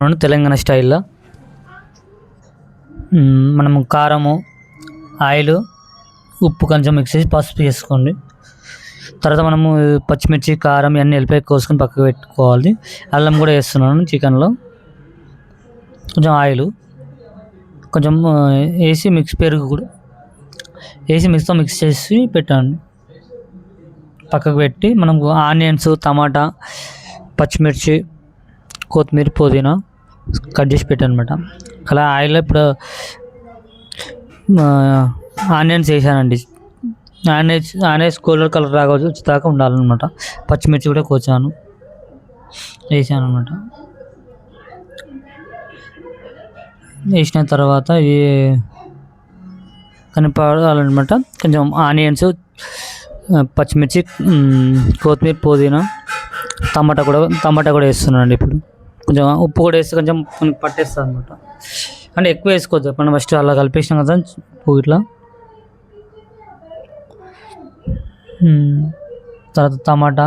తెలంగాణ స్టైల్లో మనము కారము, ఆయిల్, ఉప్పు కొంచెం మిక్స్ చేసి పసుపు వేసుకోండి. తర్వాత మనము పచ్చిమిర్చి, కారం ఇవన్నీ ఎల్లిపాయ కోసుకొని పక్కకు పెట్టుకోవాలి. అల్లం కూడా వేస్తున్నాను చికెన్లో. కొంచెం ఆయిల్ కొంచెం వేసి పెరుగు కూడా వేసి మిక్స్ చేసి పెట్టండి. పక్కకు పెట్టి మనం ఆనియన్స్, టమాటా, పచ్చిమిర్చి, కొత్తిమీర, పుదీనా కట్ చేసి పెట్టానమాట. అలా ఆయిల్లో ఇప్పుడు ఆనియన్స్ వేసానండి. ఆనియన్స్ గోల్డెన్ కలర్ దాకా ఉండాలన్నమాట. పచ్చిమిర్చి కూడా వేసాను అనమాట. వేసిన తర్వాత కనిపాడాలన్నమాట. కొంచెం ఆనియన్స్, పచ్చిమిర్చి, కొత్తిమీర, పుదీనా, టమాటా కూడా వేస్తున్నానండి. ఇప్పుడు కొంచెం ఉప్పు కూడా వేస్తే కొంచెం పట్టేస్తుంది అనమాట. అంటే ఎక్కువ వేసుకోవద్దు. మనం ఫస్ట్ అలా కలిపేసినాం కదా ఉప్పు ఇట్లా. తర్వాత టమాటా,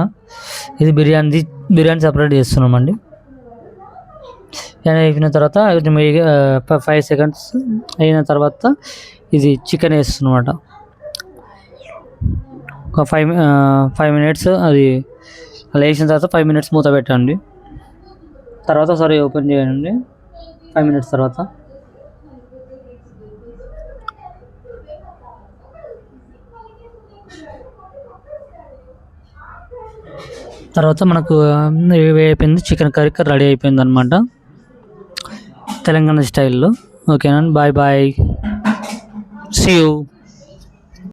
ఇది బిర్యానీ సపరేట్ చేస్తున్నామండి. అయిన తర్వాత కొంచెం 5 seconds అయిన తర్వాత ఇది చికెన్ వేస్తున్నమాట. ఒక 5 minutes అది అలా వేసిన తర్వాత 5 minutes మూత పెట్టండి. తర్వాత ఒకసారి ఓపెన్ చేయండి 5 minutes తర్వాత మనకు అయిపోయింది. చికెన్ కర్రీ రెడీ అయిపోయింది అనమాట, తెలంగాణ స్టైల్లో. ఓకేనా, బాయ్ బాయ్, సీ యూ.